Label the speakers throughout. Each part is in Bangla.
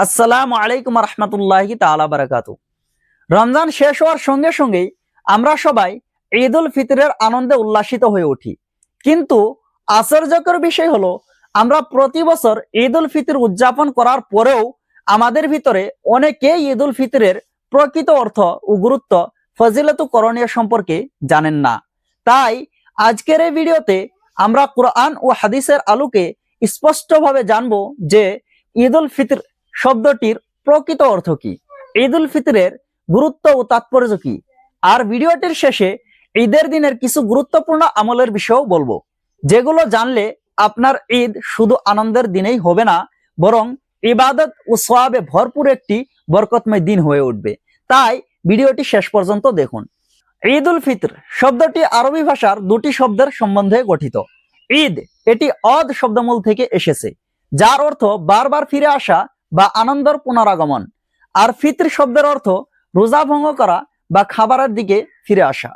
Speaker 1: আসসালামু আলাইকুম রহমতুল্লাহি তাআলা বারাকাতু। রমজান শেষ হওয়ার সঙ্গে সঙ্গেই আমরা সবাই ঈদ উল ফিতরের আনন্দে উল্লাসিত হয়ে উঠি, কিন্তু আশ্চর্যকর বিষয় হলো আমরা প্রতি বছর ঈদ উল ফিতর উদযাপন করার পরেও আমাদের ভিতরে অনেকেই ঈদ উল ফিতরের প্রকৃত অর্থ ও গুরুত্ব, ফজিলত ও করণীয় সম্পর্কে জানেন না। তাই আজকের এই ভিডিওতে আমরা কোরআন ও হাদিসের আলোকে স্পষ্টভাবে জানবো যে ঈদ উল ফিতর শব্দটির প্রকৃত অর্থ কি, ঈদ উল ফিতরের গুরুত্ব ও তাৎপর্য কি, আর ভিডিওটির শেষে ঈদের দিনের কিছু গুরুত্বপূর্ণ আমলের বিষয়েও বলবো, যেগুলো জানলে আপনার ঈদ শুধু আনন্দের দিনেই হবে না, বরং ইবাদত ও সওয়াবে ভরপুর একটি বরকতময় দিন হয়ে উঠবে। তাই ভিডিওটি শেষ পর্যন্ত দেখুন। ঈদ উল ফিতর শব্দটি আরবি ভাষার দুটি শব্দের সম্বন্ধে গঠিত। ঈদ এটি অদ শব্দমূল থেকে এসেছে, যার অর্থ বারবার ফিরে আসা বা আনন্দের পুনরাগমন, আর ফিতর শব্দের অর্থ রোজা ভঙ্গ করা বা খাবারের দিকে ফিরে আসা।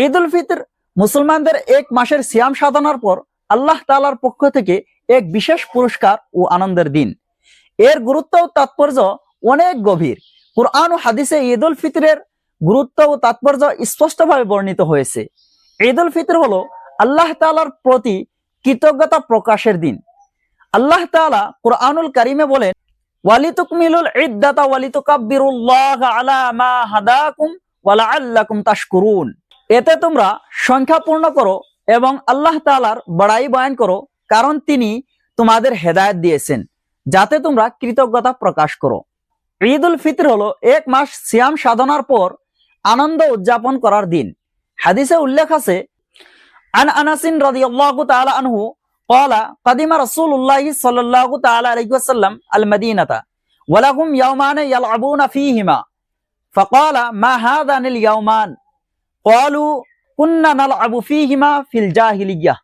Speaker 1: ঈদ উল ফিতর মুসলমানদের এক মাসের সিয়াম সাধনার পর আল্লাহ তাআলার পক্ষ থেকে এক বিশেষ পুরস্কার ও আনন্দের দিন। এর গুরুত্ব ও তাৎপর্য অনেক গভীর। কুরআন ও হাদিসে ঈদ উল ফিতরের গুরুত্ব ও তাৎপর্য স্পষ্টভাবে বর্ণিত হয়েছে। ঈদ উল ফিতর হলো আল্লাহ তাআলার প্রতি কৃতজ্ঞতা প্রকাশের দিন। আল্লাহ তাআলা কুরআনুল কারীমে বলেন, ওয়ালিতুকমিলুল ইদ্দাতা ওয়ালিতুকাব্বিরুল্লাহা আলা মা হাদাকুম ওয়া লাআল্লাকুম তাশকুরুন। এতে তোমরা সংখ্যা পূর্ণ করো এবং আল্লাহ তাআলার বড়াই বয়ান করো, কারণ তিনি তোমাদের হেদায়েত দিয়েছেন, যাতে তোমরা কৃতজ্ঞতা প্রকাশ করো। ঈদ উল ফিতর হলো এক মাস সিয়াম সাধনার পর আনন্দ উদযাপন করার দিন। হাদিসে উল্লেখ আছে, আন আনাসিন রাদিয়াল্লাহু তাআলা আনহু قال قدم رسول الله صلى الله تعالى عليه وسلم المدينة ولهم يومان يلعبون فيهما فقال ما هذان اليومان قالوا كنا نلعب فيهما في الجاهلية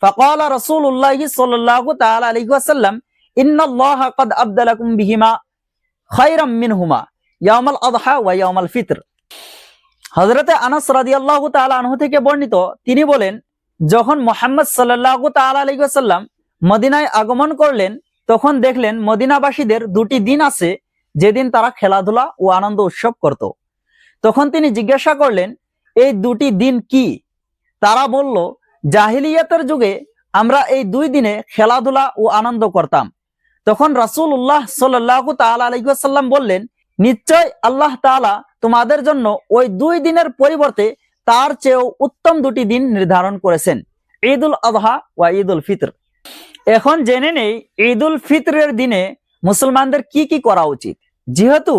Speaker 1: فقال رسول الله صلى الله تعالى عليه وسلم إن الله قد أبدلكم بهما خيرا منهما يوم الأضحى ويوم الفطر। হযরত আনাস রাদিয়াল্লাহু তাআলা আনহু থেকে বর্ণিত, তিনি বলেন, যখন মুহাম্মদ সাল্লাল্লাহু তাআলা আলাইহি ওয়াসাল্লাম মদিনায় আগমন করলেন, তখন দেখলেন মদিনাবাসীদের দুটি দিন আছে যেদিন তারা খেলাধুলা ও আনন্দ উৎসব করত। তখন তিনি জিজ্ঞাসা করলেন, এই দুটি দিন কি? তারা বলল, জাহিলিয়াতের যুগে আমরা এই দুই দিনে খেলাধুলা ও আনন্দ করতাম। তখন রাসূলুল্লাহ সাল্লাল্লাহু তাআলা আলাইহি ওয়াসাল্লাম বললেন, নিশ্চয় আল্লাহ তাআলা তোমাদের জন্য ওই দুই দিনের পরিবর্তে তার চেয়েও উত্তম দুটি দিন নির্ধারণ করেছেন, ঈদ উল আযহা ওয়া ঈদ উল ফিতর। এখন জেনে নেই ঈদ উল ফিতরের দিনে মুসলমানদের কি কি করা উচিত। যেহেতু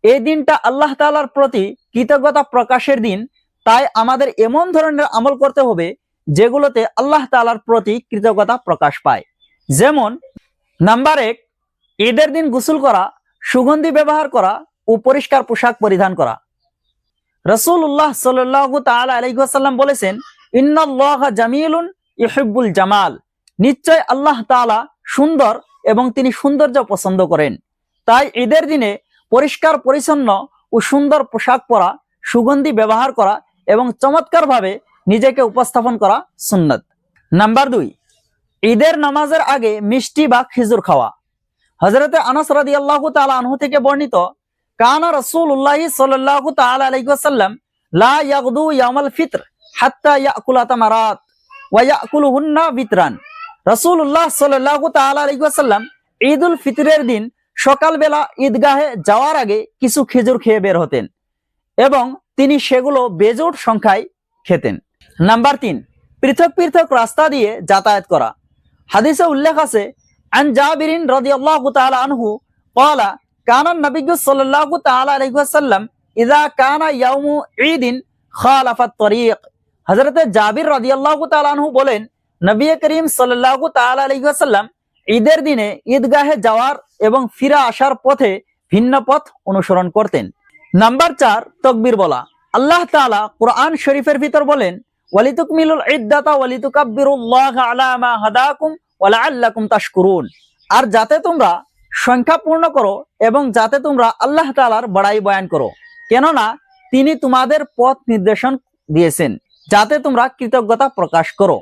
Speaker 1: এই দিনটা আল্লাহ তাআলার প্রতি কৃতজ্ঞতা প্রকাশের দিন, তাই আমাদের এমন ধরনের আমল করতে হবে যেগুলোতে আল্লাহ তাআলার প্রতি কৃতজ্ঞতা প্রকাশ পায়। যেমন নাম্বার 1, ঈদের দিন গোসল করা, সুগন্ধি ব্যবহার করা ও পরিষ্কার পোশাক পরিধান করা। রাসূলুল্লাহ সাল্লাল্লাহু তাআলা আলাইহি ওয়াসাল্লাম বলেছেন, ইন্নাল্লাহা জামিলুন ইউহিব্বুল জামাল। নিশ্চয় আল্লাহ তাআলা সুন্দর এবং তিনি সৌন্দর্য পছন্দ করেন। তাই ঈদের দিনে পরিষ্কার পরিচ্ছন্ন ও সুন্দর পোশাক পরা, সুগন্ধি ব্যবহার করা এবং চমৎকারভাবে নিজেকে উপস্থাপন করা সুন্নাত। নাম্বার 2, ঈদের নামাজের আগে মিষ্টি বা খেজুর খাওয়া। হযরত আনাস রাদিয়াল্লাহু তাআলা আনহু থেকে বর্ণিত, কানা রাসূলুল্লাহ সাল্লাল্লাহু তাআলা আলাইহি ওয়াসাল্লাম লা ইয়াগদু ইয়াউমাল ফিতর হাত্তা ইয়াকুলা তামারাত ওয়া ইয়াকুলুহুন্না বিতরান। রাসূলুল্লাহ সাল্লাল্লাহু তাআলা আলাইহি ওয়াসাল্লাম ঈদ উল ফিতরের দিন সকালবেলা ঈদগাহে যাওয়ার আগে কিছু খেজুর খেয়ে বের হতেন এবং তিনি সেগুলো বেজোড় সংখ্যায় খেতেন। নাম্বার 3, পৃথক পৃথক রাস্তা দিয়ে যাতায়াত করা। হাদিসে উল্লেখ আছে, আন জাবিরিন রাদিয়াল্লাহু তাআলা আনহু قال كان النبي صلى الله تعالى عليه وسلم اذا كان يوم عيد خالف الطريق। হযরত জাবির রাদিয়াল্লাহু তাআলা আনহু বলেন, নবী করিম সাল্লাল্লাহু তাআলা আলাইহি ওয়াসাল্লাম ঈদের দিনে ঈদগাহে যাওয়ার এবং ফিরে আসার পথে ভিন্ন পথ অনুসরণ করতেন। নাম্বার 4, তাকবীর বলা। আল্লাহ তাআলা কুরআন শরীফের ভিতর বলেন, ওয়ালিতুকমিলুল ইদ্দাতা ওয়ালিতুকাব্বিরুল্লাহা আলা মা হাদাকুম ওয়া লাআল্লাকুম তাশকুরুন। আর যাতে তোমরা সংখ্যা পূর্ণ করো এবং যাতে তোমরা আল্লাহ তাআলার বড়াই বয়ান করো, কেননা তিনি তোমাদের পথ নির্দেশন দিয়েছেন, যাতে তোমরা কৃতজ্ঞতা প্রকাশ করো।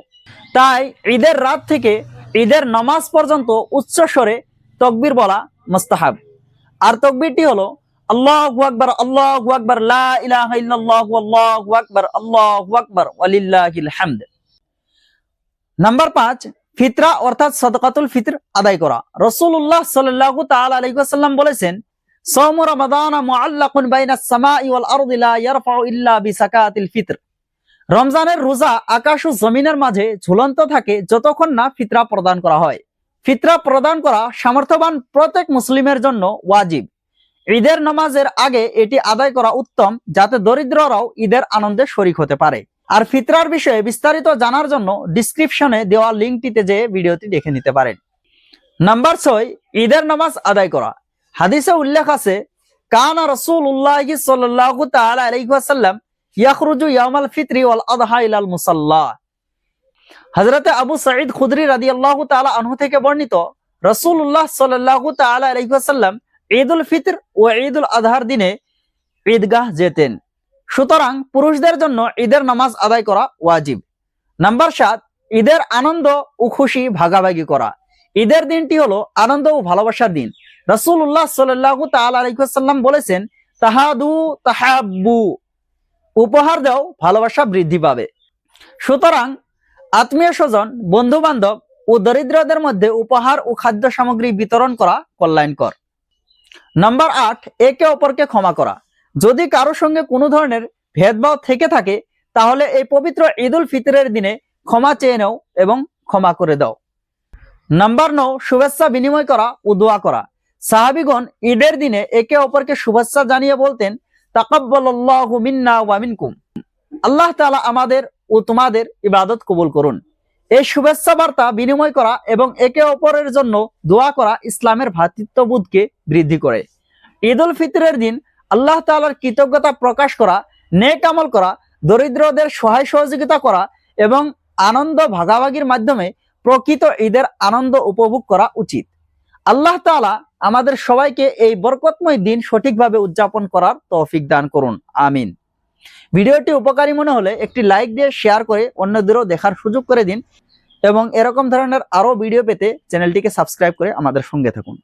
Speaker 1: তাই ঈদের রাত থেকে ঈদের নামাজ পর্যন্ত উচ্চ স্বরে তাকবীর বলা মুস্তাহাব। আর তাকবীরটি হলো আল্লাহু আকবার, আল্লাহু আকবার, লা ইলাহা ইল্লাল্লাহু, আল্লাহু আকবার, আল্লাহু আকবার, ওয়ালিল্লাহিল হামদ। নাম্বার 5, ফিতরা অর্থাৎ সাদকাতুল ফিতর আদায় করা। রাসূলুল্লাহ সাল্লাল্লাহু তাআলা আলাইহি ওয়াসাল্লাম বলেছেন, সাওমু রমাদান মুআল্লাকুন বাইনাস সামাই ওয়াল আরদি লা ইয়ারফাউ ইল্লা বিসাকাতিল ফিতর। রমজানের রোজা আকাশ ও জমিনের মাঝে ঝুলন্ত থাকে যতক্ষণ না ফিতরা প্রদান করা হয়। ফিতরা প্রদান করা সামর্থ্যবান প্রত্যেক মুসলিমের জন্য ওয়াজিব। ঈদের নামাজের আগে এটি আদায় করা উত্তম, যাতে দরিদ্ররাও ঈদের আনন্দে শরীক হতে পারে। আর ফিতরার বিষয়ে বিস্তারিত জানার জন্য ডিসক্রিপশনে দেওয়া লিঙ্কটিতে যে ভিডিওটি দেখে নিতে পারেন। নাম্বার 6, ঈদের নামাজ আদায় করা। হাদিসে উল্লেখ আছে, কানা রাসূলুল্লাহ সাল্লাল্লাহু তাআলা আলাইহি ওয়াসাল্লাম ইয়াখরুজু ইয়াউমাল ফিতরি ওয়াল আযহা ইলাল মুসাল্লা। হযরত আবু সাঈদ খুদরি রাদিয়াল্লাহু তাআলা আনহু থেকে বর্ণিত, রাসূলুল্লাহ সাল্লাল্লাহু তাআলা আলাইহি ওয়াসাল্লাম ঈদুল ফিতর ও ঈদুল আযহার দিনে ঈদগাহ যেতেন। সুতরাং পুরুষদের জন্য ঈদের নামাজ আদায় করা ওয়াজিব। নাম্বার 7, ঈদের আনন্দ ও খুশি ভাগাভাগি করা। ঈদের দিনটি হলো আনন্দ ও ভালোবাসার দিন। রাসূলুল্লাহ সাল্লাল্লাহু তাআলা আলাইহি ওয়াসাল্লাম বলেছেন, তাহাদু তাহাব্বু, উপহার দাও, ভালোবাসা বৃদ্ধি পাবে। সুতরাং আত্মীয় স্বজন, বন্ধু বান্ধব ও দরিদ্রদের মধ্যে উপহার ও খাদ্য সামগ্রী বিতরণ করা কল্যাণকর। নাম্বার 8, একে অপরকে ক্ষমা করা। যদি কারো সঙ্গে কোনো ধরনের ভেদভাব থেকে থাকে, তাহলে এই পবিত্র ঈদুল ফিতরের দিনে ক্ষমা চেয়ে নাও এবং ক্ষমা করে দাও। নাম্বার 9, শুভেচ্ছা বিনিময় করা ও দোয়া করা। সাহাবীগণ ঈদের দিনে একে অপরকে শুভেচ্ছা জানিয়ে বলতেন, তাকাব্বালাল্লাহু মিন্না ওয়া মিনকুম, আল্লাহ তাআলা আমাদের ও তোমাদের ইবাদত কবুল করুন। এই শুভেচ্ছা বার্তা বিনিময় করা এবং একে অপরের জন্য দোয়া করা ইসলামের ভ্রাতৃত্ববোধকে বৃদ্ধি করে। ঈদুল ফিতরের দিন আল্লাহ তাআলার কৃতজ্ঞতা প্রকাশ করা, নেক আমল করা, দরিদ্রদের সহায় সহযোগিতা করা এবং আনন্দ ভাগাভাগির মাধ্যমে প্রকৃত ঈদের আনন্দ উপভোগ করা উচিত। আল্লাহ তাআলা আমাদের সবাইকে এই বরকতময় দিন সঠিকভাবে উদযাপন করার তৌফিক দান করুন, আমিন। ভিডিওটি উপকারী মনে হলে একটি লাইক দিয়ে শেয়ার করে অন্যদেরও দেখার সুযোগ করে দিন এবং এরকম ধরনের আরো ভিডিও পেতে চ্যানেলটিকে সাবস্ক্রাইব করে আমাদের সঙ্গে থাকুন।